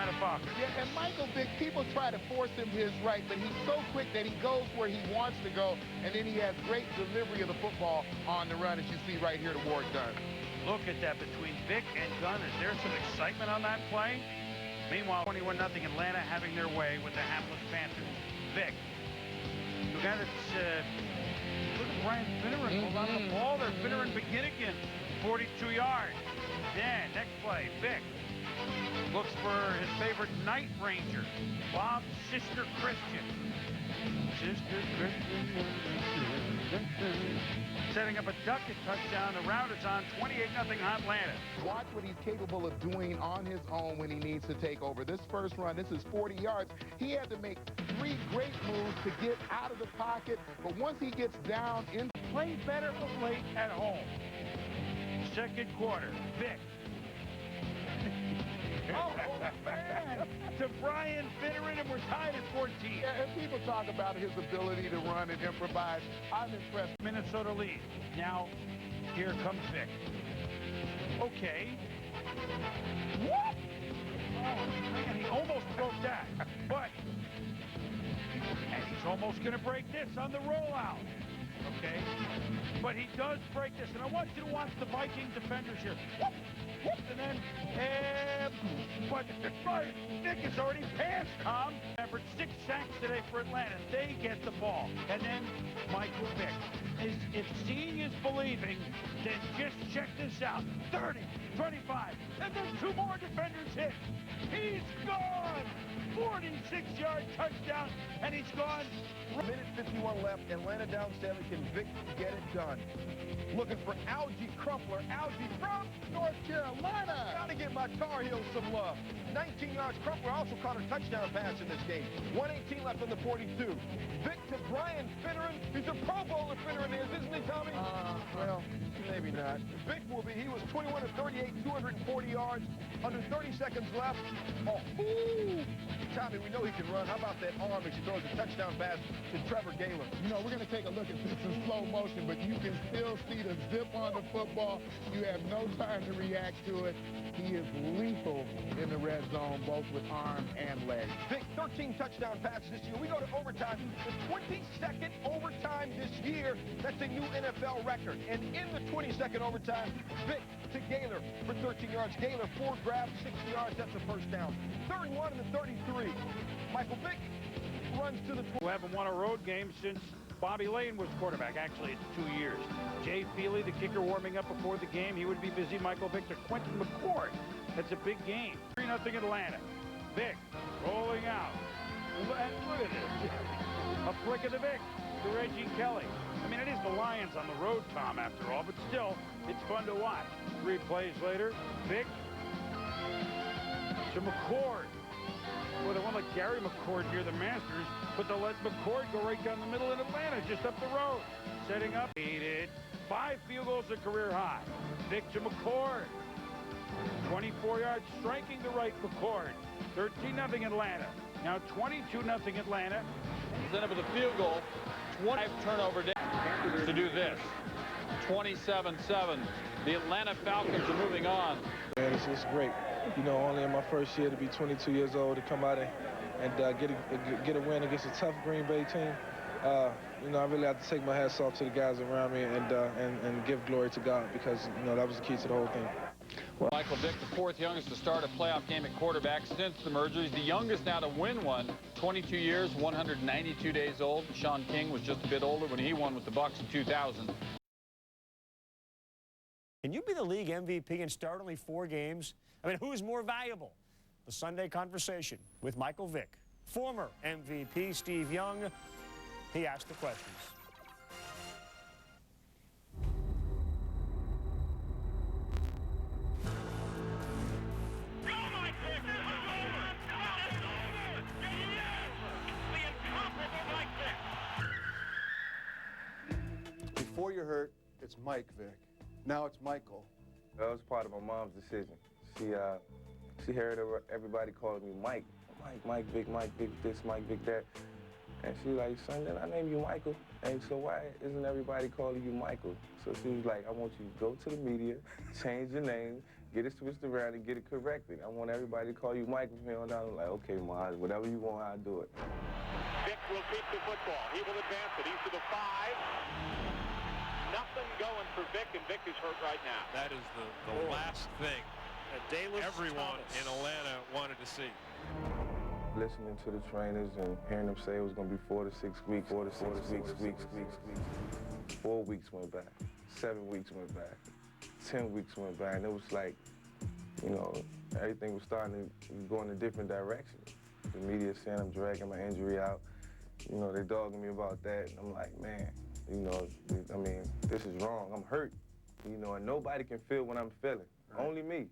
Atlanta Falcons. Yeah, and Michael Vick, people try to force him his right, but he's so quick that he goes where he wants to go, and then he has great delivery of the football on the run, as you see right here toward Gunn. Look at that between Vick and Gunn. Is there some excitement on that play? Meanwhile, 21-0 Atlanta having their way with the hapless Panthers. Vick. We got it. Look at Brian Finneran hold on to the ball there. Finneran begin again. 42 yards. Then next play, Vick looks for his favorite night ranger, Bob's sister Christian. Sister Christian. Setting up a ducket touchdown. The route is on 28-0 Atlanta. Watch what he's capable of doing on his own when he needs to take over. This first run, this is 40 yards. He had to make 3 great moves to get out of the pocket, but once he gets down in... Play better of late at home. Second quarter, Vick. Oh, man! To Brian Finneran, and we're tied at 14. Yeah, and people talk about his ability to run and improvise. I'm impressed. Minnesota lead. Now, here comes Vick. Okay. What? Oh, man, he almost broke that. But, and he's almost going to break this on the rollout. Okay? But he does break this, and I want you to watch the Viking defenders here. Whoop, whoop, and then, but Vick is already past Tom. Averaged 6 sacks today for Atlanta. They get the ball. And then Michael Vick. If seeing is believing, then just check this out. 30, 25, and then 2 more defenders hit. He's gone! 46-yard touchdown, and he's gone. Minute 51 left. Atlanta down 7. Can Vick get it done? Looking for Algie Crumpler. Algie from North Carolina. Got to give my Tar Heels some love. 19 yards. Crumpler also caught a touchdown pass in this game. 1:18 left on the 42. Vick to Brian Finneran. He's a Pro Bowler, Finneran is, isn't he, Tommy? Well, maybe not. Vick will be. He was 21 of 38, 240 yards. Under 30 seconds left. Oh, ooh. Tommy, we know he can run. How about that arm as he throws a touchdown pass to Trevor Gaylor? You know, we're going to take a look at this in slow motion, but you can still see the zip on the football. You have no time to react to it. He is lethal in the red zone, both with arm and leg. Vick, 13 touchdown passes this year. We go to overtime. The 22nd overtime this year. That's a new NFL record. And in the 22nd overtime, Vick to Gaylor for 13 yards. Gaylor, 4 grabs, 60 yards. That's a first down. 3rd and 1 in the 33. Michael Vick runs to the... Who haven't won a road game since Bobby Lane was quarterback. Actually, it's 2 years. Jay Feely, the kicker, warming up before the game. He would be busy. Michael Vick to Quentin McCord. That's a big game. 3-0 Atlanta. Vick rolling out. And look at this. A flick of the Vick to Reggie Kelly. I mean, it is the Lions on the road, Tom, after all, but still, it's fun to watch. 3 plays later, Vick to McCord. Well, they want like Gary McCord near the Masters, but they'll let McCord go right down the middle in Atlanta, just up the road. Setting up, needed 5 field goals, a career high. Vick to McCord. 24 yards, striking the right McCord. 13-0 Atlanta. Now 22-0 Atlanta. Instead of the field goal, 20 turnover down to do this. 27-7. The Atlanta Falcons are moving on. Man, it's just great. You know, only in my first year to be 22 years old, to come out and get a win against a tough Green Bay team. You know, I really have to take my hats off to the guys around me and give glory to God, because, you know, that was the key to the whole thing. Well, Michael Vick, the 4th youngest to start a playoff game at quarterback since the merger. He's the youngest now to win one. 22 years, 192 days old. Sean King was just a bit older when he won with the Bucs in 2000. Can you be the league MVP and start only 4 games? I mean, who's more valuable? The Sunday Conversation with Michael Vick. Former MVP Steve Young, he asked the questions. Before you're hurt, it's Mike Vick. Now it's Michael. That was part of my mom's decision. She heard everybody calling me Mike. Mike Vick this, Mike Vick that. And she was like, son, then I name you Michael. And so why isn't everybody calling you Michael? So she was like, I want you to go to the media, change your name, get it switched around and get it corrected. I want everybody to call you Michael from here on out. I'm like, okay, Maz, whatever you want, I'll do it. Vick will keep the football. He will advance it. He's to the 5. Nothing going for Vick, and Vick is hurt right now. That is the last thing everyone in Atlanta wanted to see. Listening to the trainers and hearing them say it was going to be 4 to 6 weeks, 4 weeks went by, 7 weeks went by, 10 weeks went by, and it was like, you know, everything was starting to go in a different direction. The media saying I'm dragging my injury out. You know, they dogging me about that, and I'm like, man, you know, I mean, this is wrong. I'm hurt, you know, and nobody can feel what I'm feeling, only me.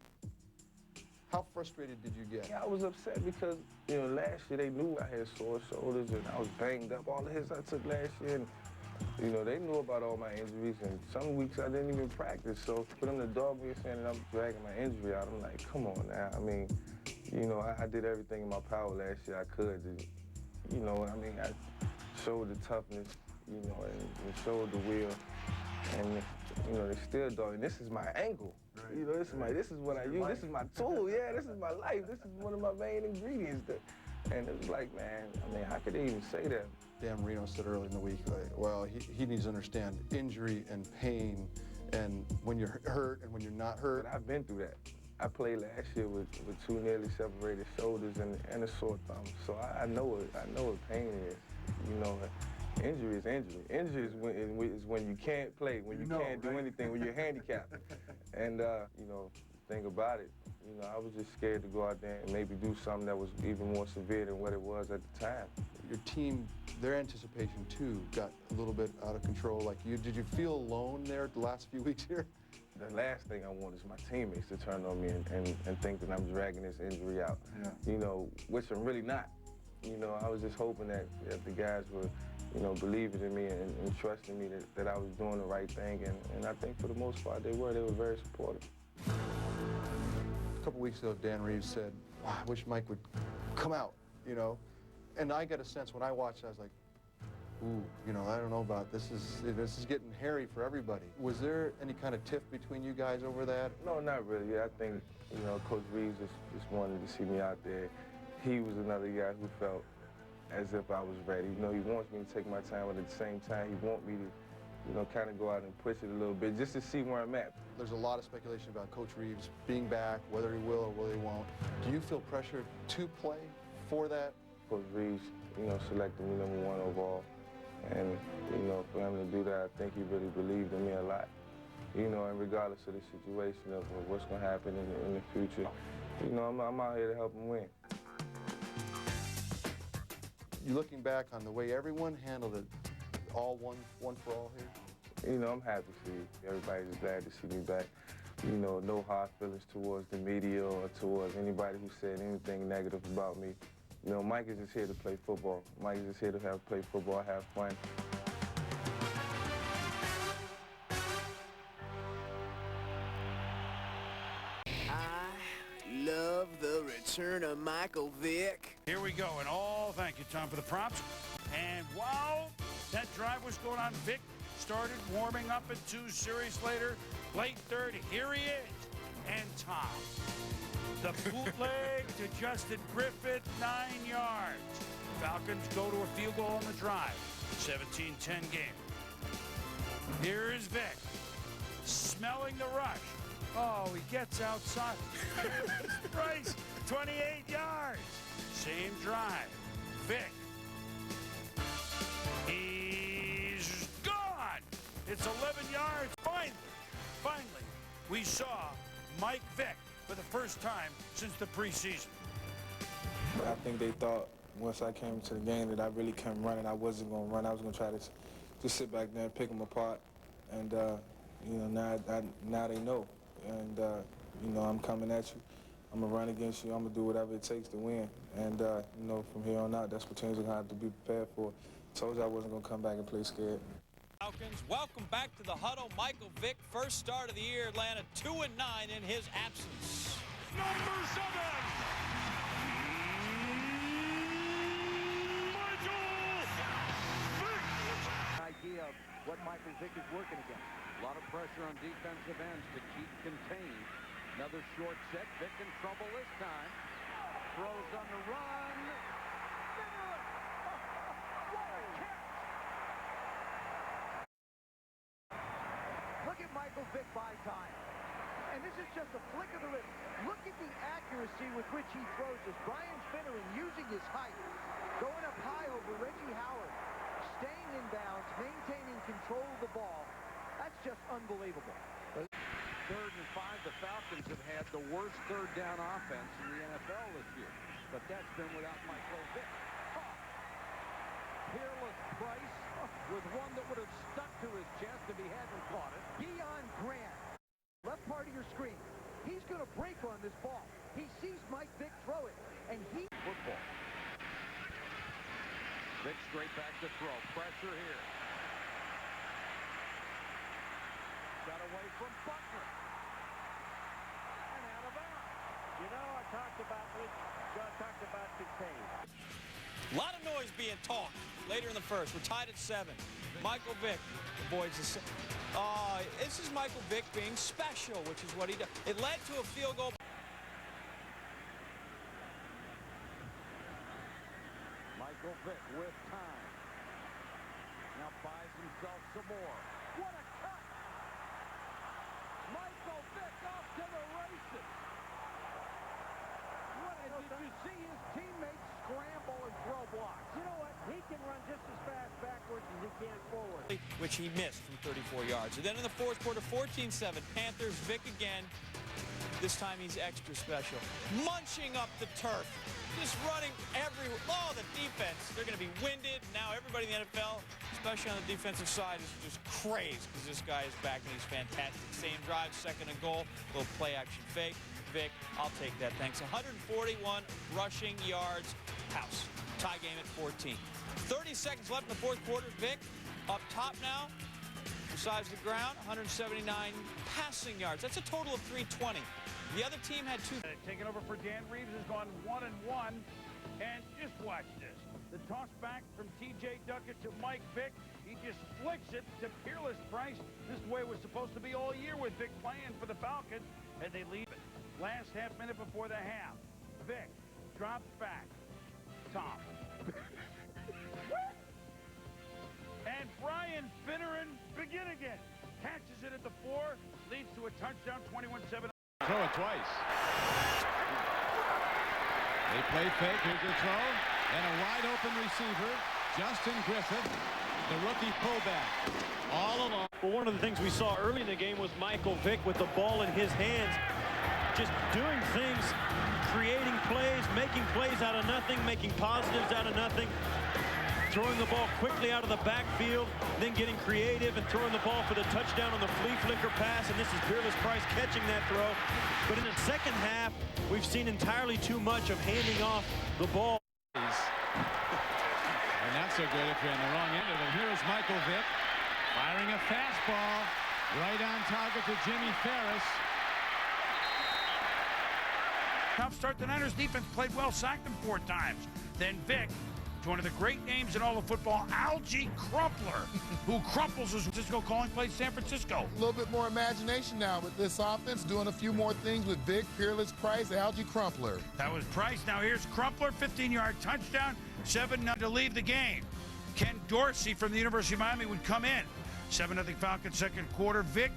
How frustrated did you get? Yeah, I was upset because, you know, last year they knew I had sore shoulders and I was banged up. All the hits I took last year, and, you know, they knew about all my injuries, and some weeks I didn't even practice. So for them to dog me saying that I'm dragging my injury out, I'm like, come on now. I mean, you know, I did everything in my power last year I could to, you know, I mean, I showed the toughness, you know, and showed the will. And, you know, they still dog. And this is my ankle. Right. You know, this is what I use. This is my tool. Yeah, this is my life. This is one of my main ingredients. And it was like, man, I mean, how could they even say that? Dan Marino said early in the week, like, well, he needs to understand injury and pain, and when you're hurt and when you're not hurt. But I've been through that. I played last year with 2 nearly separated shoulders and a sore thumb. So I know what pain is. You know, injury is injury. Injury is when you can't play, when you can't do anything, when you're handicapped. And, you know, think about it. You know, I was just scared to go out there and maybe do something that was even more severe than what it was at the time. Your team, their anticipation, too, got a little bit out of control. Like, did you feel alone there the last few weeks here? The last thing I want is my teammates to turn on me and think that I'm dragging this injury out. Yeah. You know, which I'm really not. You know, I was just hoping that the guys were, you know, believing in me and trusting me that I was doing the right thing. And I think for the most part they were very supportive. A couple weeks ago, Dan Reeves said, wow, I wish Mike would come out, you know. And I got a sense when I watched, I was like, ooh, you know, I don't know about this. This is getting hairy for everybody. Was there any kind of tiff between you guys over that? No, not really. I think, you know, Coach Reeves just wanted to see me out there. He was another guy who felt as if I was ready. You know, he wants me to take my time, but at the same time, he wants me to, you know, kind of go out and push it a little bit just to see where I'm at. There's a lot of speculation about Coach Reeves being back, whether he will or whether he won't. Do you feel pressure to play for that? Coach Reeves, you know, selected me #1 overall. And, you know, for him to do that, I think he really believed in me a lot. You know, and regardless of the situation of what's going to happen in the future, you know, I'm out here to help him win. You looking back on the way everyone handled it, all one for all here? You know, I'm happy to see everybody's glad to see me back. You know, no hard feelings towards the media or towards anybody who said anything negative about me. You know, Mike is just here to play football. Mike is just here to play football, have fun. I love the return of Michael Vick. Here we go, and thank you, Tom, for the props. And wow, that drive was going on. Vick started warming up at 2 series later, late 30. Here he is, and Tom. The bootleg to Justin Griffith, 9 yards. Falcons go to a field goal on the drive. 17-10 game. Here is Vick, smelling the rush. Oh, he gets outside. Price, 28 yards. Same drive. Vick. He's gone. It's 11 yards. Finally, we saw Mike Vick for the first time since the preseason. I think they thought once I came to the game that I really couldn't run and I wasn't going to run. I was going to try to just sit back there and pick them apart. And, you know, now they know. And, you know, I'm coming at you. I'm going to run against you. I'm going to do whatever it takes to win. And, you know, from here on out, that's what teams are going to have to be prepared for. Told you I wasn't going to come back and play scared. Falcons, welcome back to the huddle. Michael Vick, first start of the year. Atlanta 2-9 in his absence. Number 7, Michael Vick. Idea of what Michael Vick is working against. A lot of pressure on defensive ends to keep contained. Another short set. Vick in trouble this time. Throws on the run. Look at Michael Vick buy time. And this is just a flick of the wrist. Look at the accuracy with which he throws this. Brian Finneran using his height. Going up high over Reggie Howard. Staying in bounds, maintaining control of the ball. That's just unbelievable. 3rd and 5, the Falcons have had the worst third down offense in the NFL this year. But that's been without Michael Vick. Peerless Price with one that would have stuck to his chest if he hadn't caught it. Deion Grant, left part of your screen. He's going to break on this ball. He sees Mike Vick throw it, and he... Football. Vick straight back to throw. Pressure here. Got away from Butler. And out of bounds. You know, I talked about Duquesne. A lot of noise being talked later in the first. We're tied at 7. Michael Vick avoids the... this is Michael Vick being special, which is what he does. It led to a field goal. Michael Vick with time. Now buys himself some more. What a cut! Michael Vick off to the races. Did you see his teammates scramble and throw blocks? You know what? He can run just as fast backwards as he can forward. Which he missed from 34 yards. And then in the fourth quarter, 14-7, Panthers, Vick again. This time he's extra special. Munching up the turf. Just running everywhere. Oh, the defense. They're going to be winded. Now everybody in the NFL, especially on the defensive side, is just crazed because this guy is back and he's fantastic. Same drive, 2nd and goal. Little play action fake. Vick, I'll take that, thanks. 141 rushing yards, house. Tie game at 14. 30 seconds left in the fourth quarter. Vick up top now, besides the ground, 179 passing yards. That's a total of 320. The other team had 2. Taking over for Dan Reeves has gone 1-1. And just watch this. The toss back from T.J. Duckett to Mike Vick. He just flicks it to Peerless Price. This is the way it was supposed to be all year with Vick playing for the Falcons. And they leave it. Last half minute before the half. Vick drops back. Tom. And Brian Finneran begin again. Catches it at the 4. Leads to a touchdown, 21-7. Throw it twice. They play fake. Here's the throw. And a wide open receiver. Justin Griffith, the rookie fullback. All along. Well, one of the things we saw early in the game was Michael Vick with the ball in his hands. Just doing things, creating plays, making plays out of nothing, making positives out of nothing, throwing the ball quickly out of the backfield, then getting creative and throwing the ball for the touchdown on the flea flicker pass, and this is Peerless Price catching that throw. But in the second half, we've seen entirely too much of handing off the ball. And not so good if you're on the wrong end of it. Here's Michael Vick firing a fastball right on target to Jimmy Ferris. Tough start. The Niners defense played well, sacked them 4 times. Then Vick, to one of the great names in all of football, Algie Crumpler, who crumples his Francisco calling plays San Francisco. A little bit more imagination now with this offense, doing a few more things with Vick, Peerless Price, Algie Crumpler. That was Price. Now here's Crumpler, 15-yard touchdown, 7-0 to leave the game. Ken Dorsey from the University of Miami would come in. 7-0 Falcons second quarter. Vick